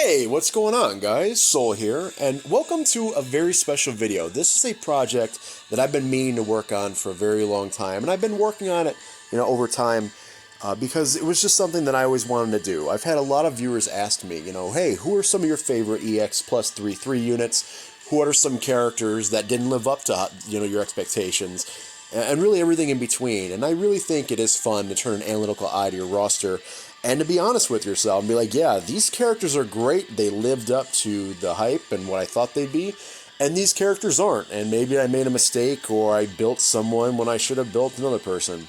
Hey, what's going on, guys? Soul here, and welcome to a very special video. This is a project that I've been meaning to work on for a very long time, and I've been working on it, over time, because it was just something that I always wanted to do. I've had a lot of viewers ask me, hey, who are some of your favorite EX plus 3.3 units? Who are some characters that didn't live up to, your expectations? And really everything in between. And I really think it is fun to turn an analytical eye to your roster and to be honest with yourself and be like, yeah, these characters are great. They lived up to the hype and what I thought they'd be. And these characters aren't. And maybe I made a mistake or I built someone when I should have built another person.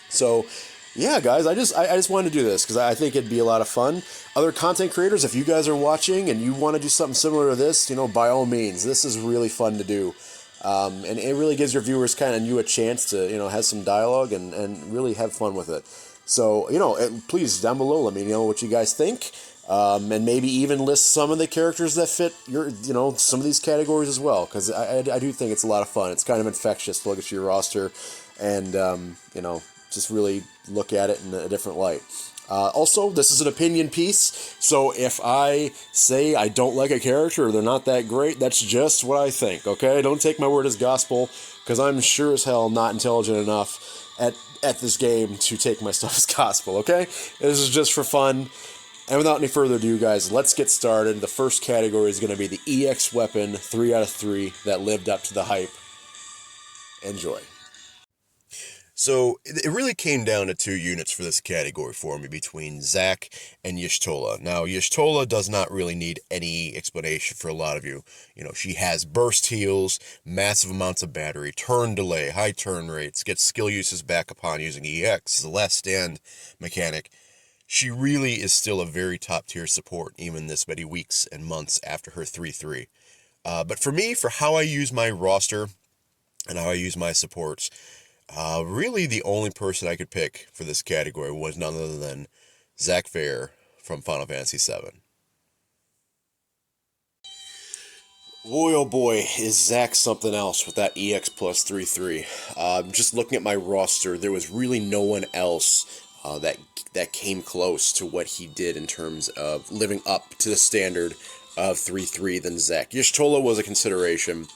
So, yeah, guys, I just wanted to do this because I think it'd be a lot of fun. Other content creators, if you guys are watching and you want to do something similar to this, by all means, this is really fun to do. And it really gives your viewers kind of a chance to, have some dialogue and really have fun with it. So, please, down below, let me know what you guys think. And maybe even list some of the characters that fit your, some of these categories as well. Because I do think it's a lot of fun. It's kind of infectious to look at your roster and, just really look at it in a different light. Also, this is an opinion piece, so if I say I don't like a character or they're not that great, that's just what I think, okay? Don't take my word as gospel, because I'm sure as hell not intelligent enough at this game to take my stuff as gospel, okay? This is just for fun. And without any further ado, guys, let's get started. The first category is going to be the EX weapon, 3 out of 3, that lived up to the hype. Enjoy. So, it really came down to 2 units for this category for me, between Zac and Y'shtola. Now, Y'shtola does not really need any explanation for a lot of you. She has burst heals, massive amounts of battery, turn delay, high turn rates, gets skill uses back upon using EX, the last stand mechanic. She really is still a very top-tier support, even this many weeks and months after her 3-3. But for me, for how I use my roster and how I use my supports, really the only person I could pick for this category was none other than Zac Fair from Final Fantasy VII. Boy, oh boy, is Zac something else with that EX plus 3-3. Just looking at my roster, there was really no one else that came close to what he did in terms of living up to the standard of 3-3 than Zac. Y'shtola was a consideration,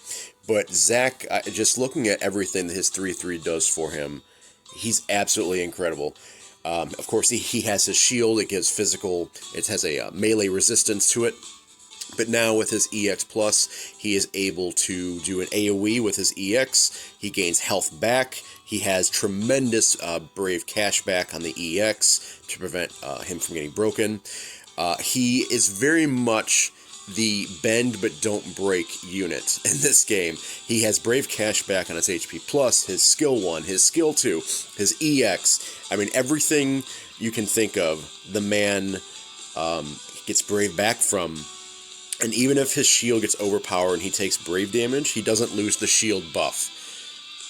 but Zac, just looking at everything that his 3-3 does for him, he's absolutely incredible. Of course, he has his shield. It gives physical, it has a melee resistance to it. But now with his EX Plus, he is able to do an AoE with his EX. He gains health back. He has tremendous Brave cashback on the EX to prevent him from getting broken. He is very much the bend but don't break unit in this game. He has Brave cashback on his HP plus, his skill 1, his skill 2, his EX. I mean, everything you can think of, the man gets Brave back from. And even if his shield gets overpowered and he takes Brave damage, he doesn't lose the shield buff.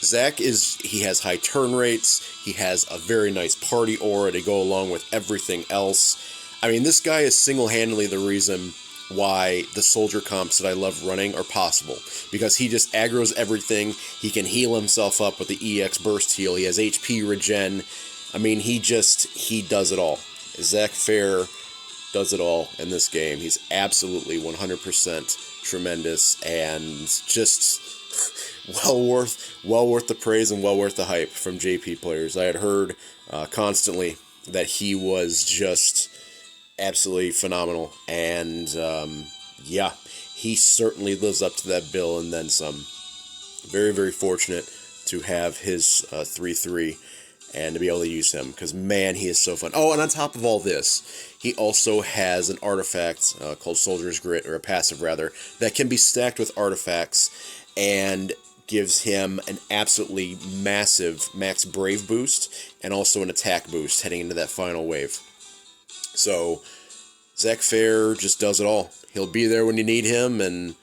Zac he has high turn rates, he has a very nice party aura to go along with everything else. I mean, this guy is single-handedly the reason why the soldier comps that I love running are possible. Because he just aggroes everything, he can heal himself up with the EX burst heal, he has HP regen. I mean, he does it all. Zac Fair does it all in this game. He's absolutely 100% tremendous and just well worth the praise and well worth the hype from JP players. I had heard constantly that he was just absolutely phenomenal, and yeah, he certainly lives up to that bill and then some. Very, very fortunate to have his 3-3 and to be able to use him, because man, he is so fun. Oh, and on top of all this, he also has an artifact called Soldier's Grit, or a passive rather, that can be stacked with artifacts and gives him an absolutely massive max Brave boost and also an attack boost heading into that final wave. So Zac Fair just does it all. He'll be there when you need him, and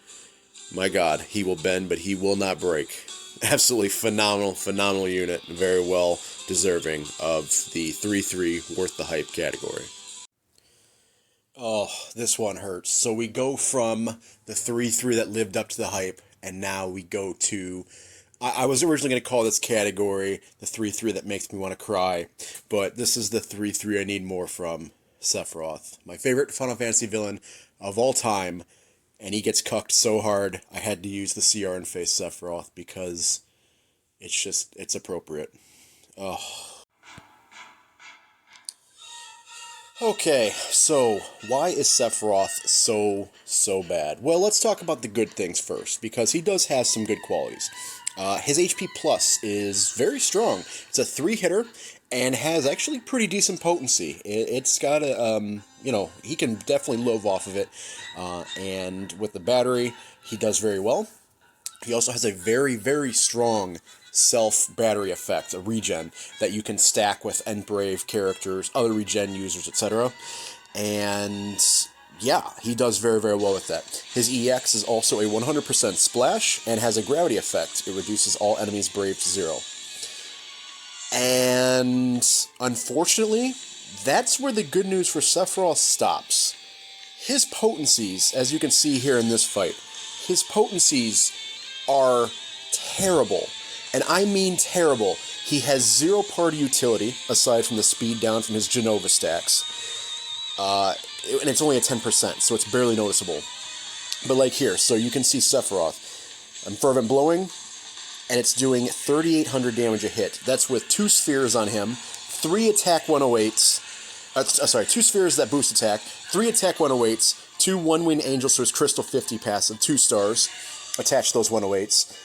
my god, he will bend, but he will not break. Absolutely phenomenal unit, and very well deserving of the 3-3 worth the hype category. Oh, this one hurts. So we go from the 3-3 that lived up to the hype, and now we go to... I was originally going to call this category the 3-3 that makes me want to cry, but this is the 3-3 I need more from. Sephiroth, my favorite Final Fantasy villain of all time, and he gets cucked so hard I had to use the CR and face Sephiroth because it's appropriate. Oh. Okay, so why is Sephiroth so bad? Well, let's talk about the good things first, because he does have some good qualities. His HP plus is very strong. It's a 3-hitter and has actually pretty decent potency. It's got a, he can definitely live off of it. And with the battery, he does very well. He also has a very, very strong self-battery effect, a regen, that you can stack with Endbrave characters, other regen users, etc. And yeah, he does very, very well with that. His EX is also a 100% splash and has a gravity effect. It reduces all enemies' brave to 0. And unfortunately, that's where the good news for Sephiroth stops. His potencies, as you can see here in this fight, his potencies are terrible. And I mean terrible. He has 0 party utility, aside from the speed down from his Genova stacks. And it's only at 10%, so it's barely noticeable. But like here, so you can see Sephiroth. I'm Fervent Blowing, and it's doing 3,800 damage a hit. That's with 2 spheres on him, 3 attack 108s, 2 spheres that boost attack, 3 attack 108s, 2 One-Winged Angels, so his Crystal 50 passive, 2 stars, attach those 108s.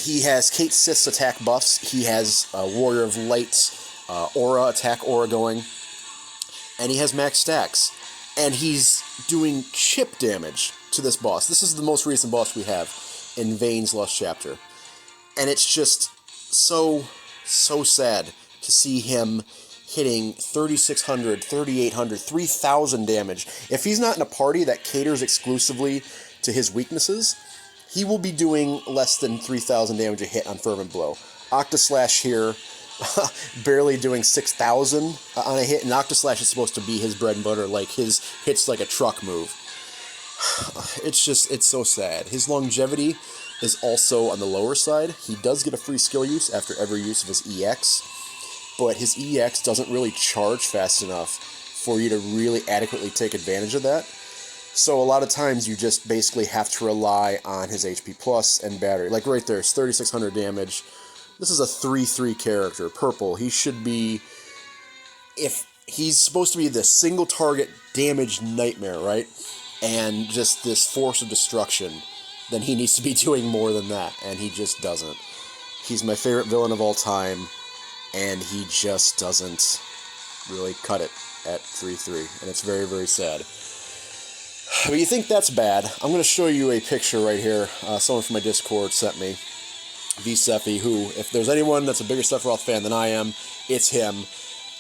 He has Kate Sith's attack buffs, he has Warrior of Light's aura, attack aura going, and he has max stacks. And he's doing chip damage to this boss. This is the most recent boss we have in Vayne's Lost Chapter. And it's just so sad to see him hitting 3,600, 3,800, 3,000 damage. If he's not in a party that caters exclusively to his weaknesses, he will be doing less than 3,000 damage a hit on Fervent Blow. Octaslash here, barely doing 6,000 on a hit, and Octaslash is supposed to be his bread and butter, like his hits like a truck move. It's so sad. His longevity is also on the lower side. He does get a free skill use after every use of his EX, but his EX doesn't really charge fast enough for you to really adequately take advantage of that. So a lot of times you just basically have to rely on his HP plus and battery. Like right there, it's 3,600 damage. This is a 3/3 character, purple. He should be, if he's supposed to be the single target damage nightmare, right? And just this force of destruction, then he needs to be doing more than that, and he just doesn't. He's my favorite villain of all time, and he just doesn't really cut it at 3/3, and it's very, very sad. But you think that's bad? I'm going to show you a picture right here. Someone from my Discord sent me. VSephi, who, if there's anyone that's a bigger Sephiroth fan than I am, it's him.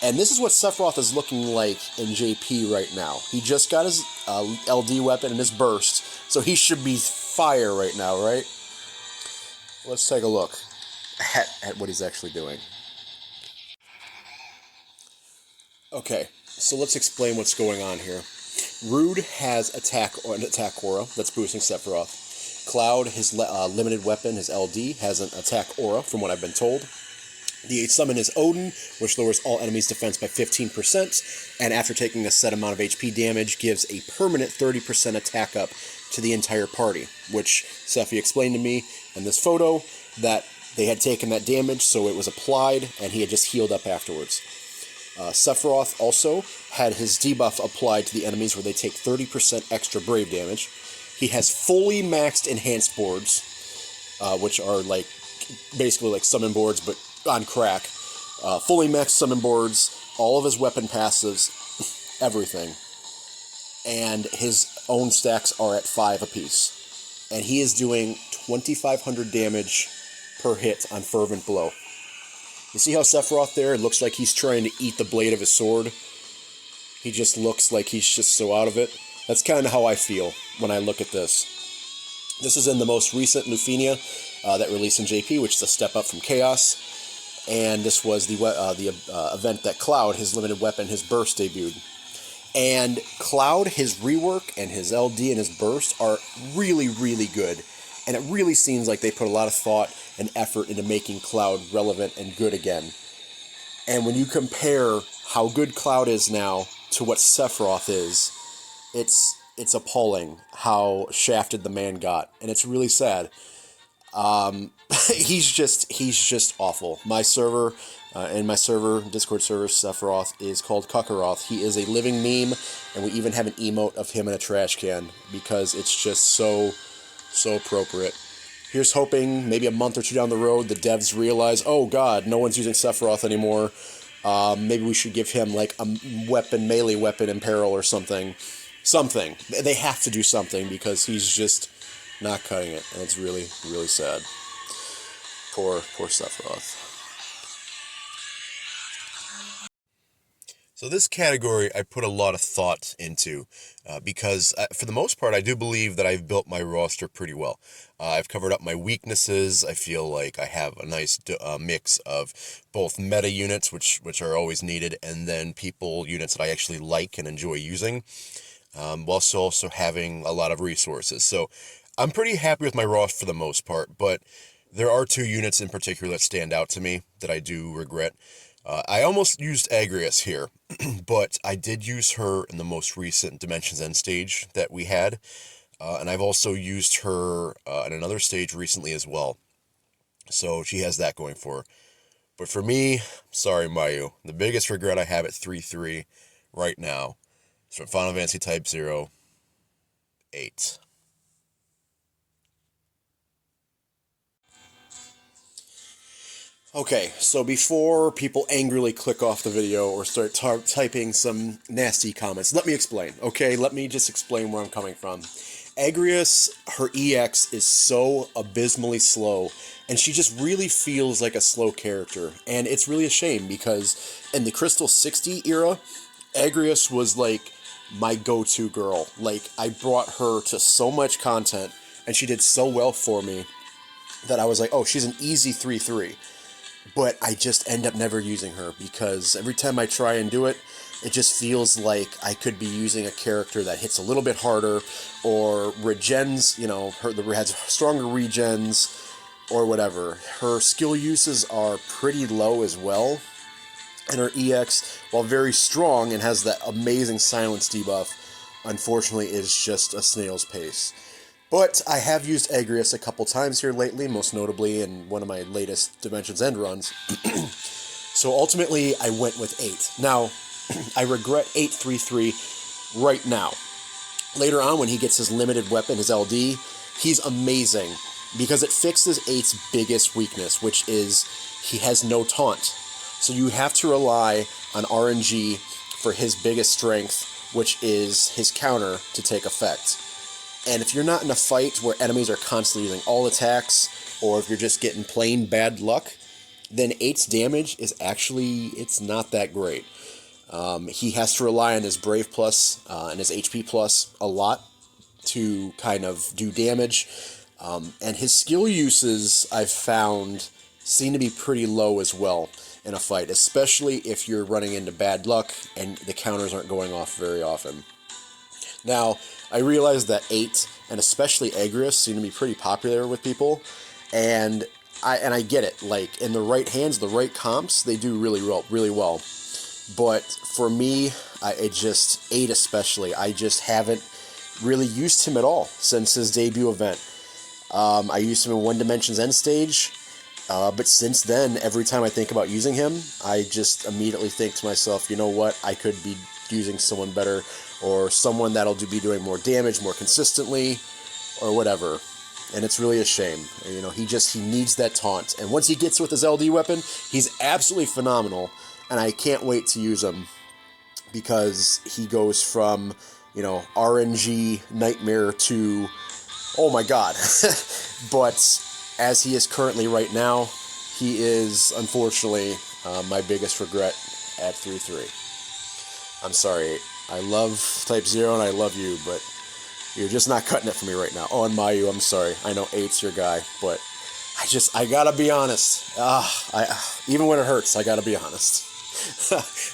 And this is what Sephiroth is looking like in JP right now. He just got his LD weapon and his burst, so he should be fire right now, right? Let's take a look at what he's actually doing. Okay, so let's explain what's going on here. Rude has an attack aura that's boosting Sephiroth. Cloud, his limited weapon, his LD, has an attack aura, from what I've been told. The summon is Odin, which lowers all enemies' defense by 15%, and after taking a set amount of HP damage, gives a permanent 30% attack up to the entire party, which Sephi explained to me in this photo, that they had taken that damage, so it was applied, and he had just healed up afterwards. Sephiroth also had his debuff applied to the enemies where they take 30% extra brave damage. He has fully maxed enhanced boards, which are like basically like summon boards, but on crack. Fully maxed summon boards, all of his weapon passives, everything. And his own stacks are at 5 apiece. And he is doing 2,500 damage per hit on Fervent Blow. You see how Sephiroth there, it looks like he's trying to eat the blade of his sword? He just looks like he's just so out of it. That's kind of how I feel when I look at this. This is in the most recent Lufenia that released in JP, which is a step up from Chaos. And this was the event that Cloud, his limited weapon, his burst debuted. And Cloud, his rework, and his LD and his burst are really, really good. And it really seems like they put a lot of thought and effort into making Cloud relevant and good again. And when you compare how good Cloud is now to what Sephiroth is, it's appalling how shafted the man got, and it's really sad. He's just awful. My server, in my server, Discord server, Sephiroth is called Kakarot. He is a living meme, and we even have an emote of him in a trash can because it's just so appropriate. Here's hoping maybe a month or two down the road the devs realize, oh god, no one's using Sephiroth anymore. Maybe we should give him like a melee weapon in peril or something. Something. They have to do something because he's just not cutting it, and it's really, really sad. Poor Sephiroth. So this category I put a lot of thought into because for the most part I do believe that I've built my roster pretty well. I've covered up my weaknesses. I feel like I have a nice mix of both meta units, which are always needed, and then people units that I actually like and enjoy using, whilst also having a lot of resources. So I'm pretty happy with my roster for the most part, but there are two units in particular that stand out to me that I do regret. I almost used Agrias here, but I did use her in the most recent Dimensions End stage that we had, and I've also used her in another stage recently as well. So she has that going for her. But for me, sorry Mayu, the biggest regret I have at 3-3 right now is from Final Fantasy Type 0, 8. Okay, so before people angrily click off the video or start typing some nasty comments, let me explain, okay? Let me just explain where I'm coming from. Agrias, her EX is so abysmally slow, and she just really feels like a slow character. And it's really a shame because in the Crystal 60 era, Agrias was like my go-to girl. Like, I brought her to so much content, and she did so well for me that I was like, oh, she's an easy 3-3. But I just end up never using her because every time I try and do it, it just feels like I could be using a character that hits a little bit harder or regens, you know, has stronger regens or whatever. Her skill uses are pretty low as well. And her EX, while very strong and has that amazing silence debuff, unfortunately is just a snail's pace. But I have used Agrias a couple times here lately, most notably in one of my latest Dimensions End runs. So ultimately, I went with 8. Now, I regret 8-3-3 right now. Later on, when he gets his limited weapon, his LD, he's amazing because it fixes 8's biggest weakness, which is he has no taunt. So you have to rely on RNG for his biggest strength, which is his counter, to take effect. And if you're not in a fight where enemies are constantly using all attacks, or if you're just getting plain bad luck, then 8's damage is actually, it's not that great. He has to rely on his Brave Plus and his HP Plus a lot to kind of do damage. And his skill uses, I've found, seem to be pretty low as well in a fight, especially if you're running into bad luck and the counters aren't going off very often. Now, I realize that 8, and especially Agrias, seem to be pretty popular with people, and I get it. Like, in the right hands, the right comps, they do really well. But for me, 8 especially, I just haven't really used him at all since his debut event. I used him in One Dimensions End stage, but since then, every time I think about using him, I just immediately think to myself, you know what, I could be using someone better, or someone that'll be doing more damage more consistently, or whatever. And it's really a shame. You know, he needs that taunt. And once he gets with his LD weapon, he's absolutely phenomenal, and I can't wait to use him because he goes from, you know, RNG nightmare to, oh my god. But as he is currently right now, he is unfortunately my biggest regret at 3-3. I'm sorry, I love Type 0 and I love you, but you're just not cutting it for me right now. Oh, and Mayu, I'm sorry. I know 8's your guy, but I gotta be honest. Even when it hurts, I gotta be honest.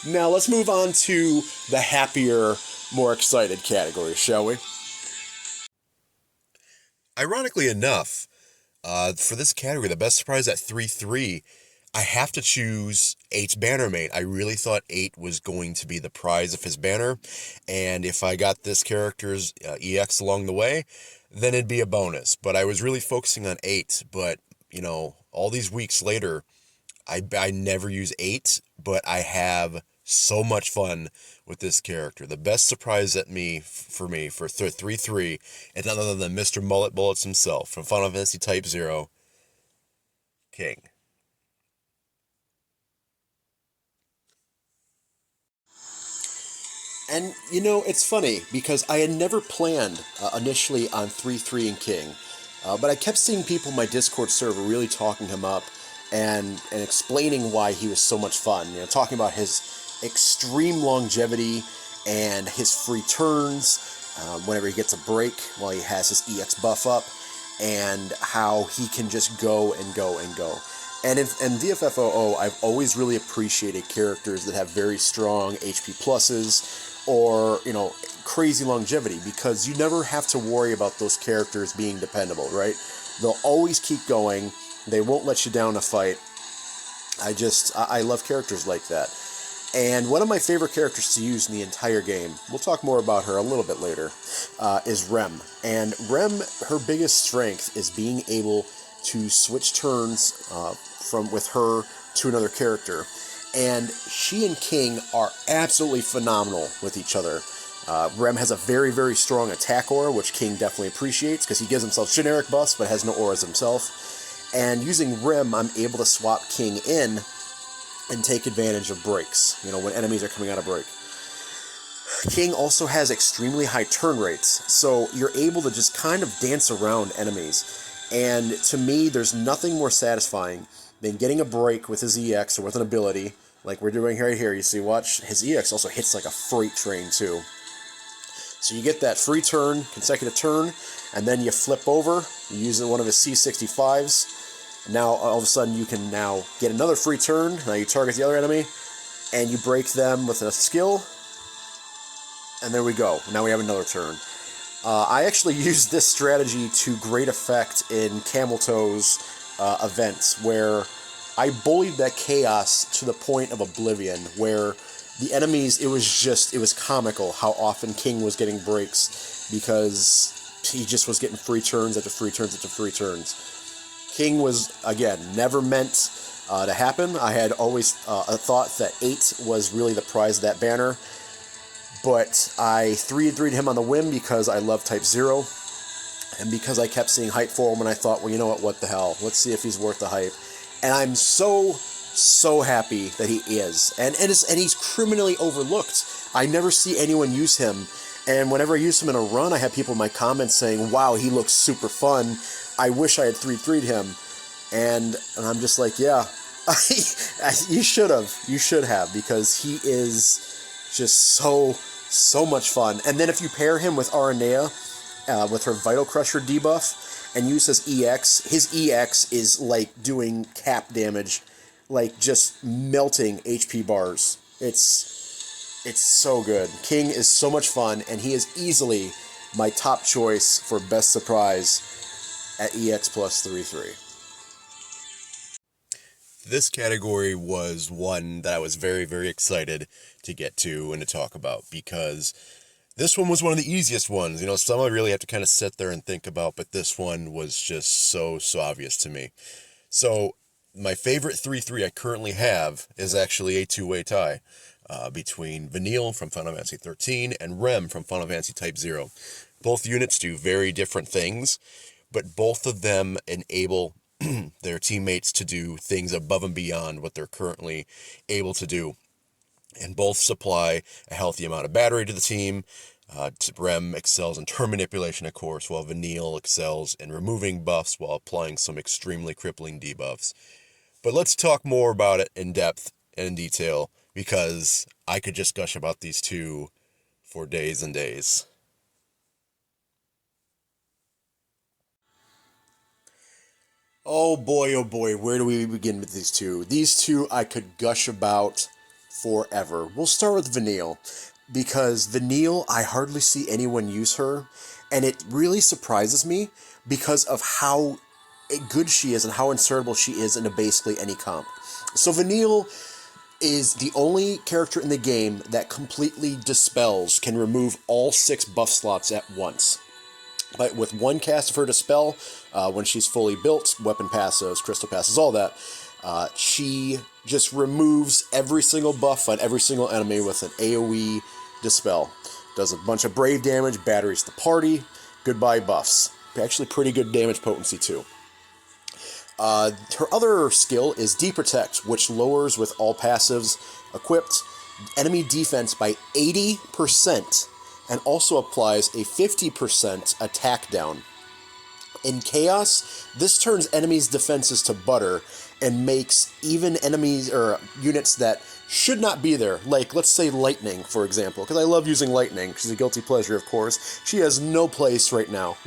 Now, let's move on to the happier, more excited category, shall we? Ironically enough, for this category, the best surprise at 3-3, I have to choose 8's banner mate. I really thought 8 was going to be the prize of his banner, and if I got this character's EX along the way, then it'd be a bonus. But I was really focusing on 8, but, all these weeks later, I never use 8, but I have so much fun with this character. The best surprise for me for 3-3 is none other than Mr. Mullet Bullets himself from Final Fantasy Type 0, King. And it's funny because I had never planned initially on 3-3 and King, but I kept seeing people in my Discord server really talking him up and explaining why he was so much fun. Talking about his extreme longevity and his free turns whenever he gets a break while he has his EX buff up, and how he can just go and go and go. And in DFFOO, I've always really appreciated characters that have very strong HP pluses or, crazy longevity, because you never have to worry about those characters being dependable, right? They'll always keep going. They won't let you down a fight. I love characters like that. And one of my favorite characters to use in the entire game, we'll talk more about her a little bit later, is Rem. And Rem, her biggest strength is being able to switch turns with her to another character. And she and King are absolutely phenomenal with each other. Rem has a very, very strong attack aura, which King definitely appreciates, because he gives himself generic buffs but has no auras himself. And using Rem, I'm able to swap King in and take advantage of breaks, when enemies are coming out of break. King also has extremely high turn rates, so you're able to just kind of dance around enemies. And to me, there's nothing more satisfying than getting a break with his EX or with an ability, like we're doing right here. You see, watch, his EX also hits like a freight train too. So you get that free turn, consecutive turn, and then you flip over, you use one of his C65s. Now, all of a sudden, you can now get another free turn. Now you target the other enemy, and you break them with a skill, and there we go. Now we have another turn. I actually used this strategy to great effect in Camel Toe's events, where I bullied that chaos to the point of oblivion, where the enemies, it was comical how often King was getting breaks, because he just was getting free turns after free turns after free turns. King was, again, never meant to happen. I had always thought that 8 was really the prize of that banner, but I 3-3'd him on the whim because I love Type 0, and because I kept seeing hype for him, and I thought, well, you know what the hell, let's see if he's worth the hype. And I'm so happy that he is. And he's criminally overlooked. I never see anyone use him, and whenever I use him in a run, I have people in my comments saying, wow, he looks super fun, I wish I had 3-3'd him. And I'm just like, yeah, you should have, because he is just so much fun. And then if you pair him with Aranea, with her Vital Crusher debuff, and use his EX is like doing cap damage, like just melting HP bars. It's so good. King is so much fun, and he is easily my top choice for best surprise at EX plus 3-3. This category was one that I was very, very excited to get to and to talk about, because this one was one of the easiest ones. Some I really have to kind of sit there and think about, but this one was just so obvious to me. So my favorite 3-3 I currently have is actually a two-way tie between Vanille from Final Fantasy 13 and Rem from Final Fantasy Type 0. Both units do very different things, but both of them enable their teammates to do things above and beyond what they're currently able to do. And both supply a healthy amount of battery to the team. Rem excels in turn manipulation, of course, while Vanille excels in removing buffs while applying some extremely crippling debuffs. But let's talk more about it in depth and in detail, because I could just gush about these two for days and days. Oh boy, where do we begin with these two? These two I could gush about forever. We'll start with Vanille, because Vanille, I hardly see anyone use her, and it really surprises me because of how good she is and how insertable she is into basically any comp. So Vanille is the only character in the game that completely dispels, can remove all 6 buff slots at once. But with one cast of her Dispel, when she's fully built, weapon passives, crystal passes, all that, she just removes every single buff on every single enemy with an AoE Dispel. Does a bunch of brave damage, batteries the party, goodbye buffs. Actually pretty good damage potency too. Her other skill is D-Protect, which lowers with all passives equipped enemy defense by 80%, and also applies a 50% attack down. In Chaos, this turns enemies' defenses to butter and makes even enemies or units that should not be there, like let's say Lightning, for example, because I love using Lightning. She's a guilty pleasure, of course. She has no place right now,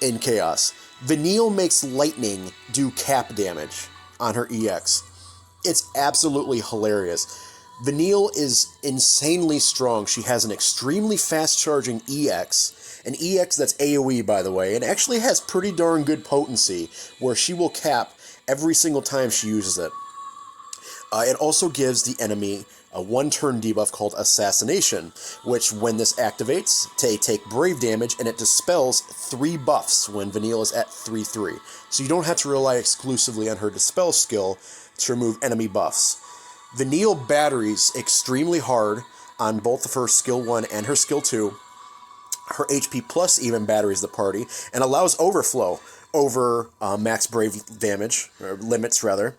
in Chaos. Vanille makes Lightning do cap damage on her EX. It's absolutely hilarious. Vanille is insanely strong. She has an extremely fast-charging EX, an EX that's AoE, by the way, and actually has pretty darn good potency, where she will cap every single time she uses it. It also gives the enemy a one-turn debuff called Assassination, which, when this activates, they take brave damage, and it dispels 3 buffs when Vanille is at 3-3. So you don't have to rely exclusively on her Dispel skill to remove enemy buffs. Vanille batteries extremely hard on both of her skill 1 and her skill 2. Her HP plus even batteries the party, and allows overflow over max brave damage, or limits rather.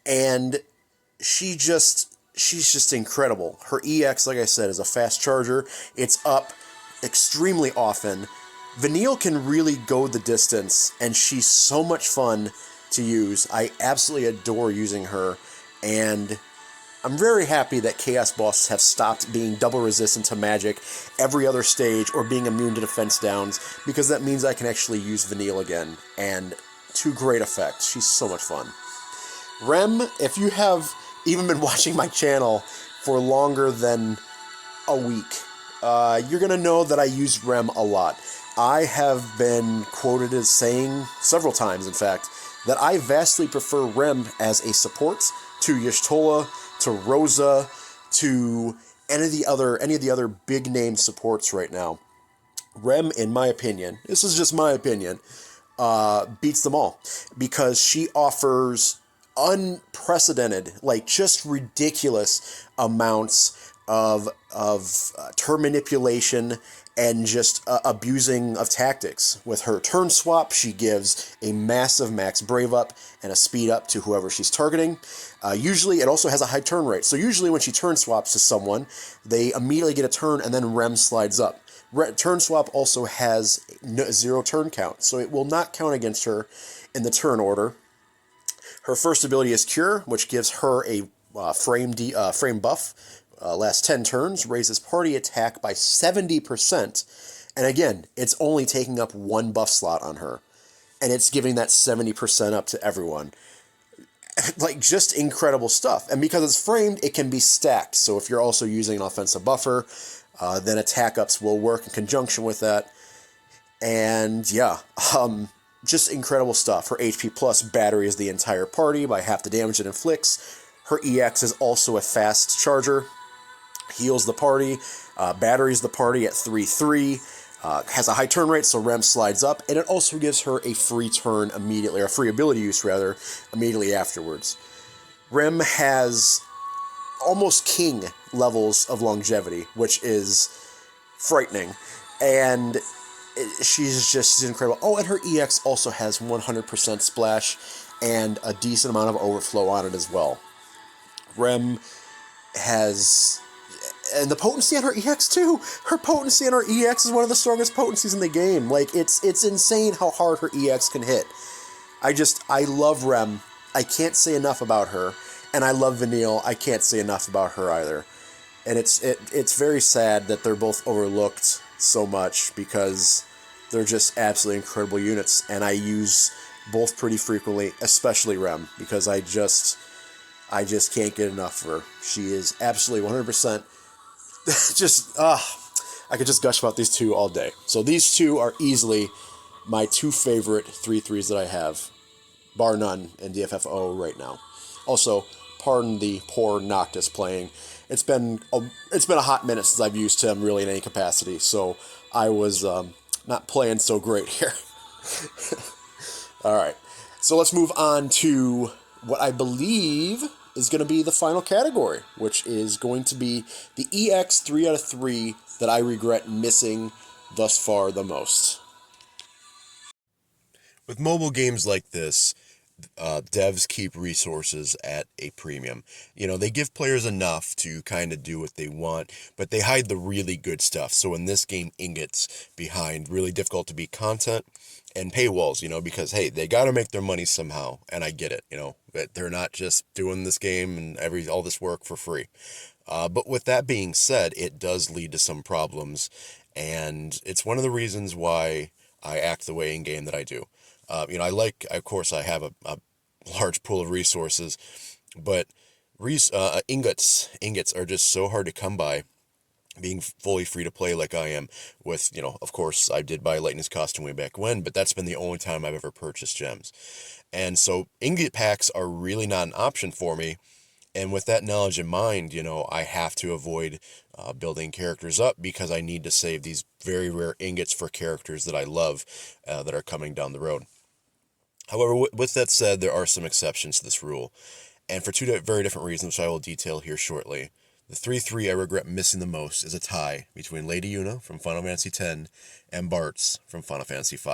And she's just incredible. Her EX, like I said, is a fast charger. It's up extremely often. Vanille can really go the distance, and she's so much fun to use. I absolutely adore using her, and I'm very happy that Chaos bosses have stopped being double resistant to magic every other stage or being immune to defense downs, because that means I can actually use Vanille again, and to great effect. She's so much fun. Rem, if you have even been watching my channel for longer than a week, you're going to know that I use Rem a lot. I have been quoted as saying, several times in fact, that I vastly prefer Rem as a support to Y'shtola, to Rosa, to any of the other big name supports right now. Rem, in my opinion, this is just my opinion, beats them all, because she offers unprecedented, like just ridiculous amounts of turn manipulation and just abusing of tactics. With her turn swap, she gives a massive max brave up and a speed up to whoever she's targeting. Usually it also has a high turn rate, so usually when she turn swaps to someone, they immediately get a turn and then Rem slides up. Turn swap also has 0 turn count, so it will not count against her in the turn order. Her first ability is Cure, which gives her a frame buff. Last 10 turns, raises party attack by 70%. And again, it's only taking up 1 buff slot on her. And it's giving that 70% up to everyone. Like, just incredible stuff. And because it's framed, it can be stacked. So if you're also using an offensive buffer, then attack ups will work in conjunction with that. And yeah, just incredible stuff. Her HP plus batteries the entire party by half the damage it inflicts. Her EX is also a fast charger. Heals the party, batteries the party at 3-3, has a high turn rate, so Rem slides up, and it also gives her a free turn immediately, or free ability use rather, immediately afterwards. Rem has almost king levels of longevity, which is frightening, and she's incredible. Oh, and her EX also has 100% splash and a decent amount of overflow on it as well. Rem has... And the potency on her EX too. Her potency on her EX is one of the strongest potencies in the game. Like, it's insane how hard her EX can hit. I love Rem. I can't say enough about her. And I love Vanille. I can't say enough about her either. And it's very sad that they're both overlooked so much, because they're just absolutely incredible units. And I use both pretty frequently, especially Rem, because I just can't get enough of her. She is absolutely 100%. I could just gush about these two all day. So these two are easily my 2 favorite 3/3s that I have, bar none, in DFFOO right now. Also, pardon the poor Noctis playing. It's been a hot minute since I've used him really in any capacity, so I was not playing so great here. All right, so let's move on to what I believe is going to be the final category, which is going to be the EX 3 out of 3 that I regret missing thus far the most. With mobile games like this, devs keep resources at a premium. You know, they give players enough to kind of do what they want, but they hide the really good stuff. So in this game, ingots behind really difficult to beat content and paywalls, you know, because hey, they got to make their money somehow, and I get it, you know, that they're not just doing this game and all this work for free. But with that being said, it does lead to some problems, and it's one of the reasons why I act the way in game that I do. You know, of course, I have a large pool of resources, but ingots are just so hard to come by. Being fully free to play like I am with, you know, of course, I did buy Lightning's costume way back when, but that's been the only time I've ever purchased gems. And so ingot packs are really not an option for me. And with that knowledge in mind, you know, I have to avoid building characters up because I need to save these very rare ingots for characters that I love that are coming down the road. However, with that said, there are some exceptions to this rule, and for two very different reasons, which I will detail here shortly. The 3-3 I regret missing the most is a tie between Lady Yuna from Final Fantasy X and Bartz from Final Fantasy V.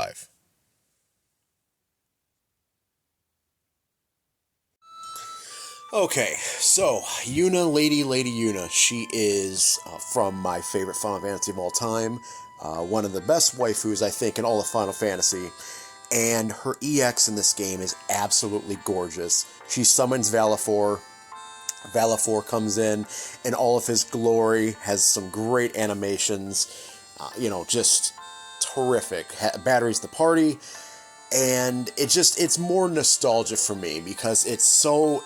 Okay, so Lady Yuna, she is from my favorite Final Fantasy of all time, one of the best waifus, I think, in all of Final Fantasy, and her EX in this game is absolutely gorgeous. She summons Valifor. Valifor comes in all of his glory, has some great animations, you know, just terrific. Batteries the party, and it's more nostalgia for me because it's so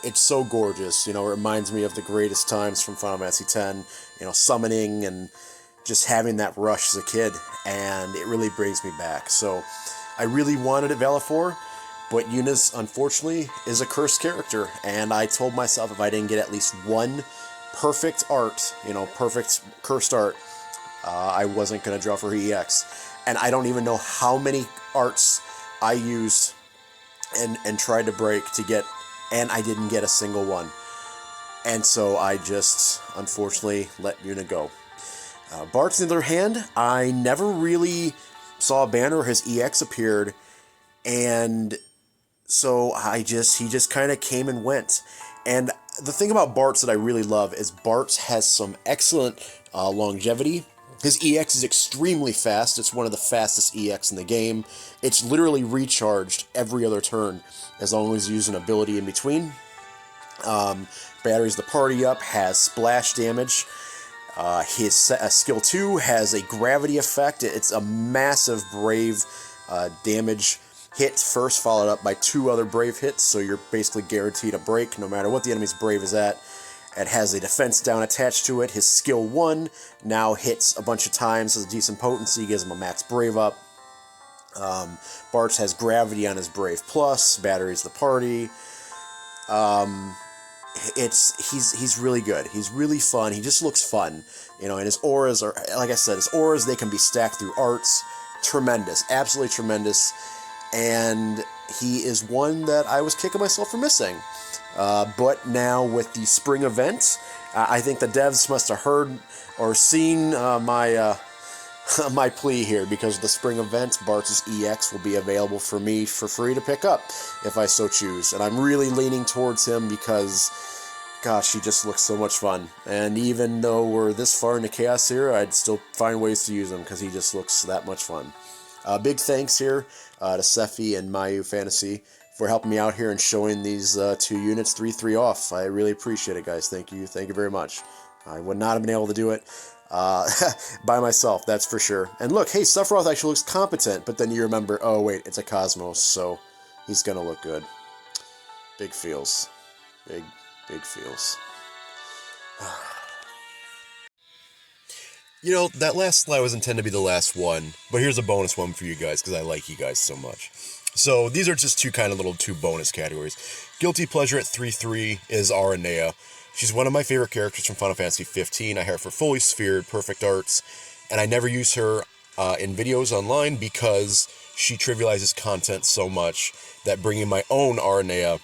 gorgeous. You know, it reminds me of the greatest times from Final Fantasy X. You know, summoning and just having that rush as a kid, and it really brings me back. So, I really wanted a Valifor, but Yuna's, unfortunately, is a cursed character, and I told myself if I didn't get at least one perfect art, you know, perfect cursed art, I wasn't going to draw for her EX. And I don't even know how many arts I used and tried to break to get, and I didn't get a single one. And so I just, unfortunately, let Yuna go. Bartz, on the other hand, I never really saw a banner where his EX appeared, and so he just kind of came and went. And the thing about Bartz that I really love is Bartz has some excellent longevity. His EX is extremely fast. It's one of the fastest EX in the game. It's literally recharged every other turn as long as you use an ability in between. Batteries the party up, has splash damage. His skill 2 has a gravity effect. It's a massive brave damage hit first, followed up by 2 other brave hits, so you're basically guaranteed a break no matter what the enemy's brave is at. It has a defense down attached to it. His skill 1 now hits a bunch of times, has a decent potency, gives him a max brave up. Bartz has gravity on his brave plus, batteries the party. He's really good. He's really fun. He just looks fun, you know. And his auras are, like I said, they can be stacked through arts. Tremendous, absolutely tremendous. And he is one that I was kicking myself for missing. But now with the spring event, I think the devs must have heard or seen my my plea here, because of the spring event, Bartz's EX will be available for me for free to pick up if I so choose. And I'm really leaning towards him because, gosh, he just looks so much fun. And even though we're this far into Chaos here, I'd still find ways to use him because he just looks that much fun. Big thanks here to Sephi and Mayu Fantasy for helping me out here and showing these 2 units 3-3 off. I really appreciate it, guys. Thank you very much. I would not have been able to do it by myself, that's for sure. And look, hey, Sephiroth actually looks competent, but then you remember, oh wait, it's a Cosmos, so he's gonna look good. Big feels. Big feels. You know, that last slide was intended to be the last one, but here's a bonus one for you guys, because I like you guys so much. So these are just two bonus categories. Guilty pleasure at 3-3 is Aranea. She's one of my favorite characters from Final Fantasy 15. I have her fully sphered, perfect arts, and I never use her in videos online because she trivializes content so much that bringing my own Aranea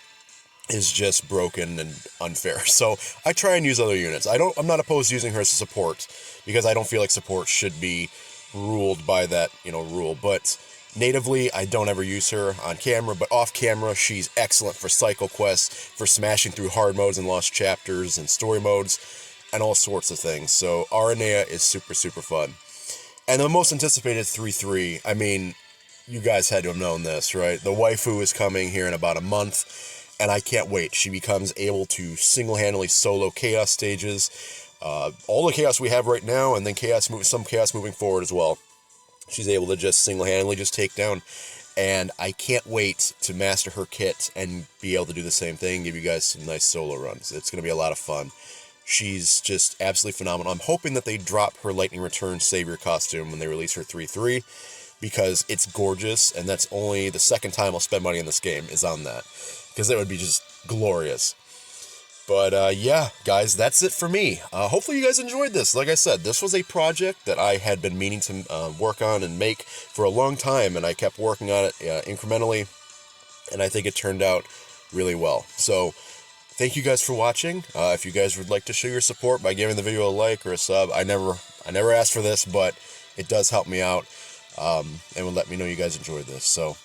is just broken and unfair. So I try and use other units. I'm not opposed to using her as a support because I don't feel like support should be ruled by that, rule. But natively, I don't ever use her on camera, but off camera, she's excellent for cycle quests, for smashing through hard modes and lost chapters and story modes, and all sorts of things. So Aranea is super, super fun. And the most anticipated 3-3, I mean, you guys had to have known this, right? The waifu is coming here in about a month, and I can't wait. She becomes able to single-handedly solo chaos stages, all the chaos we have right now, and then some chaos moving forward as well. She's able to just single-handedly just take down, and I can't wait to master her kit and be able to do the same thing, give you guys some nice solo runs. It's going to be a lot of fun. She's just absolutely phenomenal. I'm hoping that they drop her Lightning Return Savior costume when they release her 3-3, because it's gorgeous, and that's only the second time I'll spend money in this game is on that, because it would be just glorious. But yeah, guys, that's it for me. Hopefully you guys enjoyed this. Like I said, this was a project that I had been meaning to work on and make for a long time, and I kept working on it incrementally, and I think it turned out really well. So thank you guys for watching. If you guys would like to show your support by giving the video a like or a sub, I never asked for this, but it does help me out, and will let me know you guys enjoyed this. So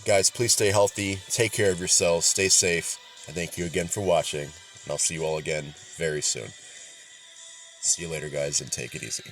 guys, please stay healthy, take care of yourselves, stay safe, and thank you again for watching. And I'll see you all again very soon. See you later, guys, and take it easy.